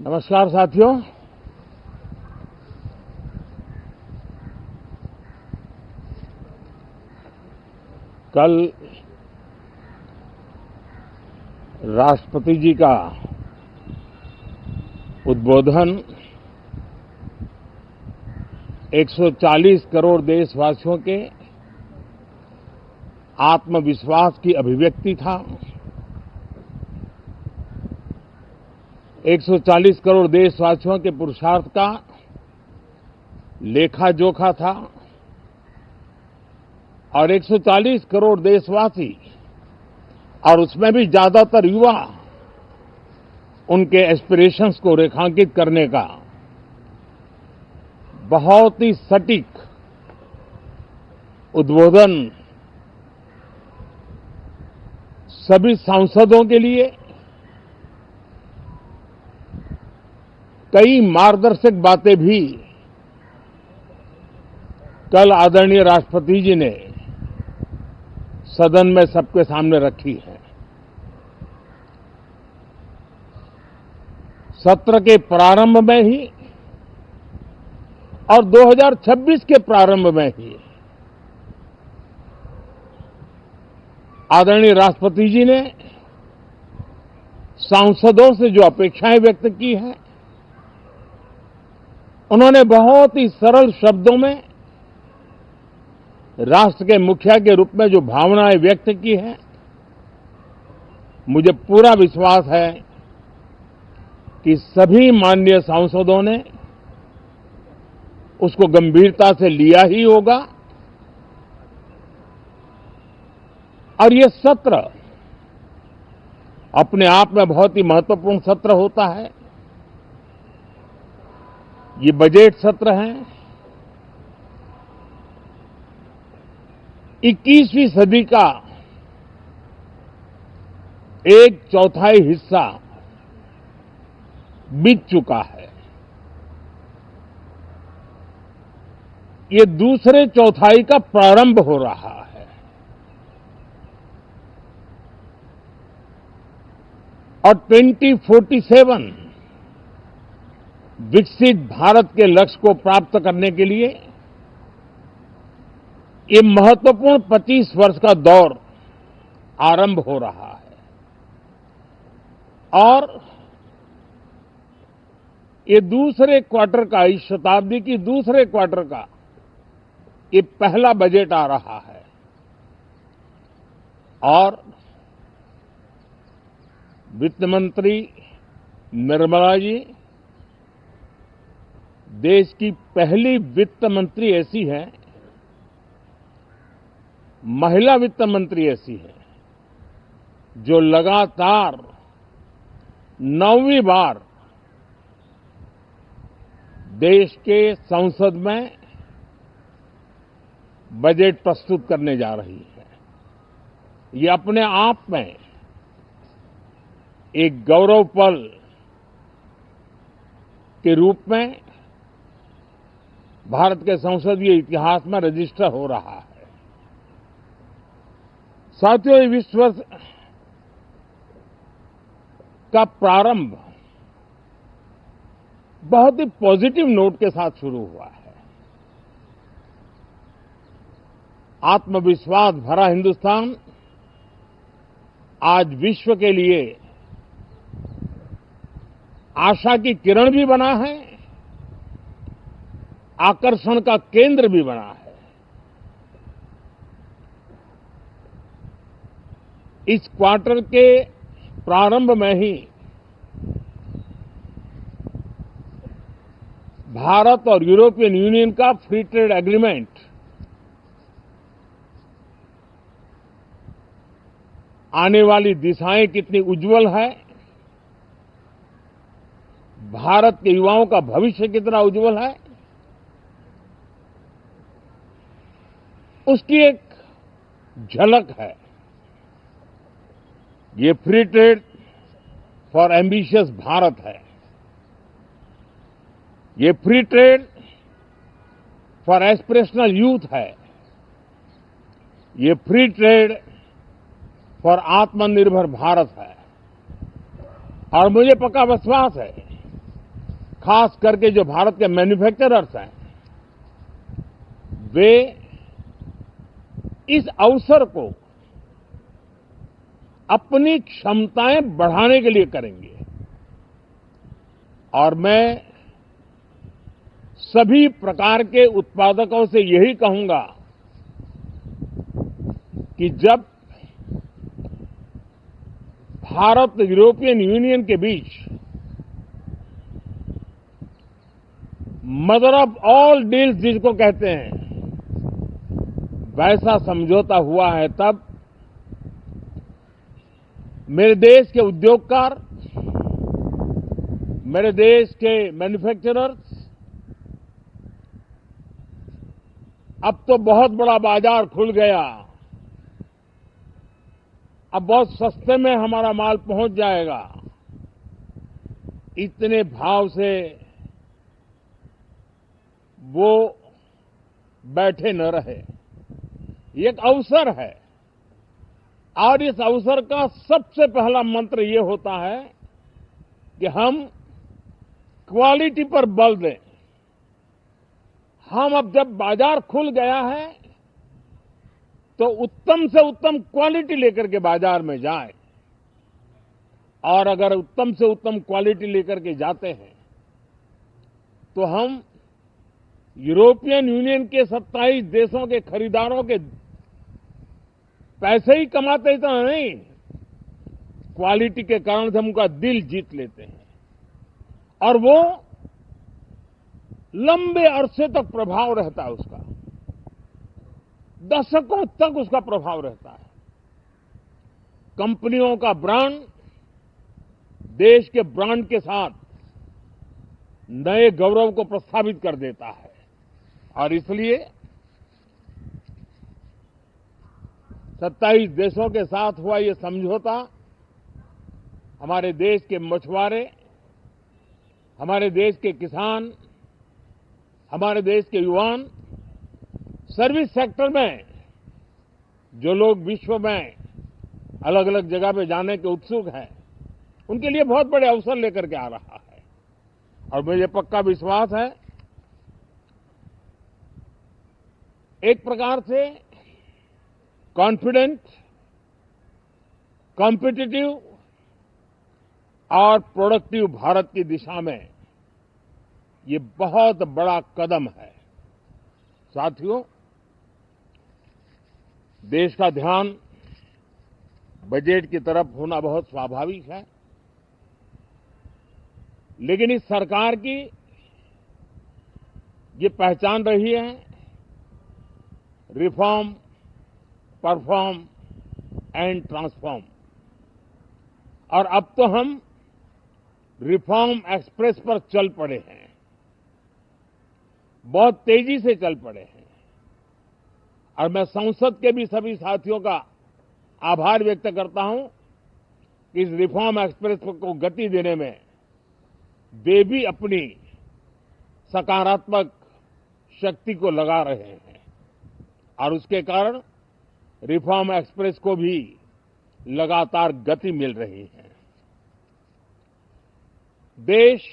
नमस्कार साथियों। कल राष्ट्रपति जी का उद्बोधन 140 करोड़ देशवासियों के आत्मविश्वास की अभिव्यक्ति था। 140 करोड़ देशवासियों के पुरुषार्थ का लेखा जोखा था और 140 करोड़ देशवासी और उसमें भी ज्यादातर युवा उनके एस्पिरेशंस को रेखांकित करने का बहुत ही सटीक उद्बोधन सभी सांसदों के लिए कई मार्गदर्शक बातें भी कल आदरणीय राष्ट्रपति जी ने सदन में सबके सामने रखी है। सत्र के प्रारंभ में ही और 2026 के प्रारंभ में ही आदरणीय राष्ट्रपति जी ने सांसदों से जो अपेक्षाएं व्यक्त की हैं, उन्होंने बहुत ही सरल शब्दों में राष्ट्र के मुखिया के रूप में जो भावनाएं व्यक्त की हैं, मुझे पूरा विश्वास है कि सभी माननीय सांसदों ने उसको गंभीरता से लिया ही होगा और ये सत्र अपने आप में बहुत ही महत्वपूर्ण सत्र होता है। ये बजट सत्र है। 21वीं सदी का एक चौथाई हिस्सा बीत चुका है। ये दूसरे चौथाई का प्रारंभ हो रहा है और 2047 विकसित भारत के लक्ष्य को प्राप्त करने के लिए ये महत्वपूर्ण 25 वर्ष का दौर आरंभ हो रहा है और ये दूसरे क्वार्टर का, इस शताब्दी की दूसरे क्वार्टर का ये पहला बजट आ रहा है और वित्त मंत्री निर्मला जी देश की पहली वित्त मंत्री ऐसी है, महिला वित्त मंत्री ऐसी है जो लगातार 9वीं बार देश के संसद में बजट प्रस्तुत करने जा रही है। ये अपने आप में एक गौरव पल के रूप में भारत के संसदीय इतिहास में रजिस्टर हो रहा है। साथियों, ये विश्व का प्रारंभ बहुत ही पॉजिटिव नोट के साथ शुरू हुआ है। आत्मविश्वास भरा हिंदुस्तान आज विश्व के लिए आशा की किरण भी बना है, आकर्षण का केंद्र भी बना है। इस क्वार्टर के प्रारंभ में ही भारत और यूरोपियन यूनियन का फ्री ट्रेड एग्रीमेंट आने वाली दिशाएं कितनी उज्जवल है, भारत के युवाओं का भविष्य कितना उज्जवल है, उसकी एक झलक है। ये free trade for ambitious Bharat है। ये free trade for aspirational youth है। ये फ्री ट्रेड फॉर आत्मनिर्भर भारत है और मुझे पक्का विश्वास है खास करके जो भारत के मैन्युफैक्चरर्स हैं, वे इस अवसर को अपनी क्षमताएं बढ़ाने के लिए करेंगे। और मैं सभी प्रकार के उत्पादकों से यही कहूंगा कि जब भारत यूरोपियन यूनियन के बीच मदर ऑफ ऑल डील्स जिसको कहते हैं, वैसा समझौता हुआ है, तब मेरे देश के उद्योगकार, मेरे देश के मैन्युफैक्चरर्स अब तो बहुत बड़ा बाजार खुल गया, अब बहुत सस्ते में हमारा माल पहुंच जाएगा, इतने भाव से वो बैठे न रहे। ये एक अवसर है और इस अवसर का सबसे पहला मंत्र ये होता है कि हम क्वालिटी पर बल दें। हम अब जब बाजार खुल गया है तो उत्तम से उत्तम क्वालिटी लेकर के बाजार में जाएं, और अगर उत्तम से उत्तम क्वालिटी लेकर के जाते हैं तो हम यूरोपियन यूनियन के 27 देशों के खरीदारों के पैसे ही कमाते तो नहीं, क्वालिटी के कारण से हम उनका दिल जीत लेते हैं और वो लंबे अरसे तक प्रभाव रहता है, उसका दशकों तक उसका प्रभाव रहता है। कंपनियों का ब्रांड देश के ब्रांड के साथ नए गौरव को प्रस्थापित कर देता है। और इसलिए 27 देशों के साथ हुआ ये समझौता हमारे देश के मछुआरे, हमारे देश के किसान, हमारे देश के युवान, सर्विस सेक्टर में जो लोग विश्व में अलग अलग जगह पे जाने के उत्सुक हैं, उनके लिए बहुत बड़े अवसर लेकर के आ रहा है। और मुझे पक्का विश्वास है, एक प्रकार से कॉन्फिडेंट, कॉम्पिटिटिव और प्रोडक्टिव भारत की दिशा में ये बहुत बड़ा कदम है। साथियों, देश का ध्यान बजट की तरफ होना बहुत स्वाभाविक है, लेकिन इस सरकार की ये पहचान रही है रिफॉर्म, परफॉर्म एंड ट्रांसफॉर्म। और अब तो हम रिफॉर्म एक्सप्रेस पर चल पड़े हैं, बहुत तेजी से चल पड़े हैं। और मैं संसद के भी सभी साथियों का आभार व्यक्त करता हूं कि इस रिफॉर्म एक्सप्रेस को गति देने में वे भी अपनी सकारात्मक शक्ति को लगा रहे हैं और उसके कारण रिफॉर्म एक्सप्रेस को भी लगातार गति मिल रही है। देश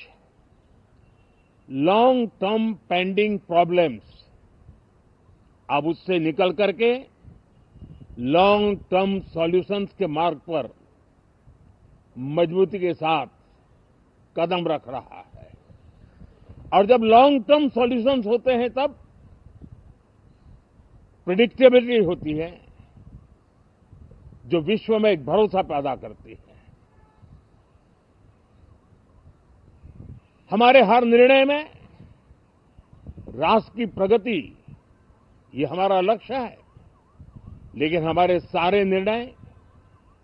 लॉन्ग टर्म पेंडिंग प्रॉब्लम्स अब उससे निकल करके लॉन्ग टर्म सॉल्यूशंस के मार्ग पर मजबूती के साथ कदम रख रहा है। और जब लॉन्ग टर्म सॉल्यूशंस होते हैं तब प्रेडिक्टेबिलिटी होती है, जो विश्व में एक भरोसा पैदा करती है। हमारे हर निर्णय में राष्ट्र की प्रगति ये हमारा लक्ष्य है, लेकिन हमारे सारे निर्णय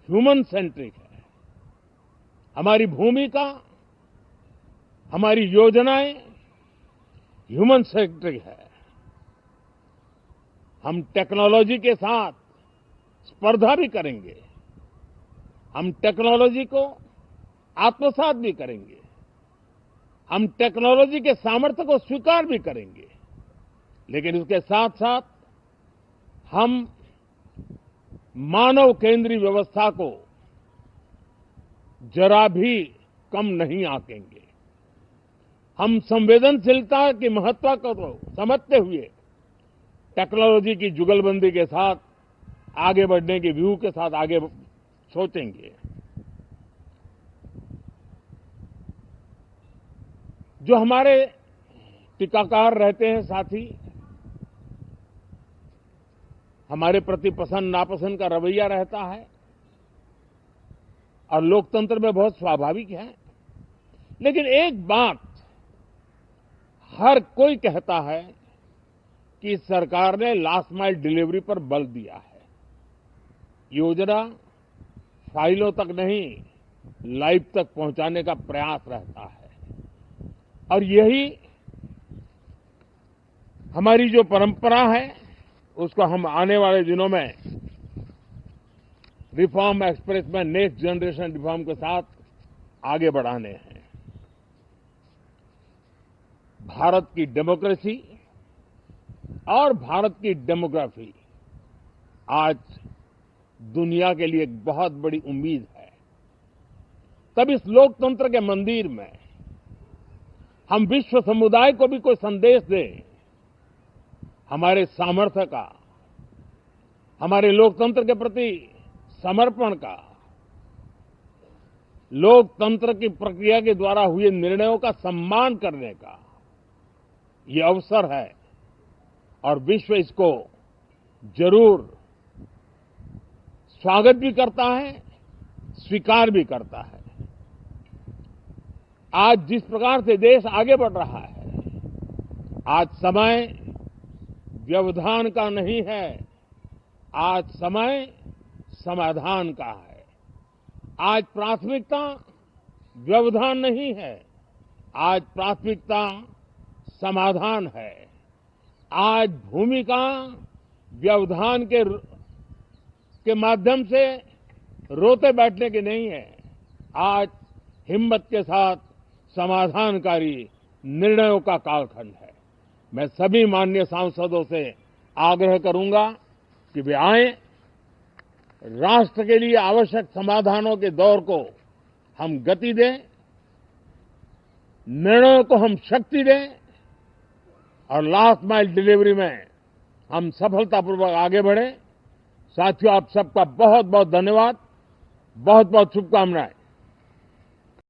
ह्यूमन सेंट्रिक है। हमारी भूमिका, हमारी योजनाएं ह्यूमन सेंट्रिक है। हम टेक्नोलॉजी के साथ स्पर्धा भी करेंगे, हम टेक्नोलॉजी को आत्मसात भी करेंगे, हम टेक्नोलॉजी के सामर्थ्य को स्वीकार भी करेंगे, लेकिन उसके साथ साथ हम मानव केंद्रीय व्यवस्था को जरा भी कम नहीं आंकेंगे। हम संवेदनशीलता की महत्व को तो समझते हुए टेक्नोलॉजी की जुगलबंदी के साथ आगे बढ़ने के व्यू के साथ आगे सोचेंगे। जो हमारे टीकाकार रहते हैं साथी, हमारे प्रति पसंद नापसंद का रवैया रहता है और लोकतंत्र में बहुत स्वाभाविक है, लेकिन एक बात हर कोई कहता है कि सरकार ने लास्ट माइल डिलीवरी पर बल दिया है। योजना फाइलों तक नहीं, लाइव तक पहुंचाने का प्रयास रहता है और यही हमारी जो परंपरा है उसको हम आने वाले दिनों में रिफॉर्म एक्सप्रेस में नेक्स्ट जनरेशन रिफॉर्म के साथ आगे बढ़ाने हैं। भारत की डेमोक्रेसी और भारत की डेमोग्राफी आज दुनिया के लिए एक बहुत बड़ी उम्मीद है। तब इस लोकतंत्र के मंदिर में हम विश्व समुदाय को भी कोई संदेश दें, हमारे सामर्थ्य का, हमारे लोकतंत्र के प्रति समर्पण का, लोकतंत्र की प्रक्रिया के द्वारा हुए निर्णयों का सम्मान करने का ये अवसर है और विश्व इसको जरूर स्वागत भी करता है, स्वीकार भी करता है। आज जिस प्रकार से देश आगे बढ़ रहा है, आज समय व्यवधान का नहीं है, आज समय समाधान का है। आज प्राथमिकता व्यवधान नहीं है, आज प्राथमिकता समाधान है। आज भूमिका व्यवधान के माध्यम से रोते बैठने की नहीं है, आज हिम्मत के साथ समाधानकारी निर्णयों का कालखंड है। मैं सभी माननीय सांसदों से आग्रह करूंगा कि वे आएं, राष्ट्र के लिए आवश्यक समाधानों के दौर को हम गति दें, निर्णयों को हम शक्ति दें और लास्ट माइल डिलीवरी में हम सफलतापूर्वक आगे बढ़ें। साथियों, आप सबका बहुत बहुत धन्यवाद, बहुत बहुत शुभकामनाएं।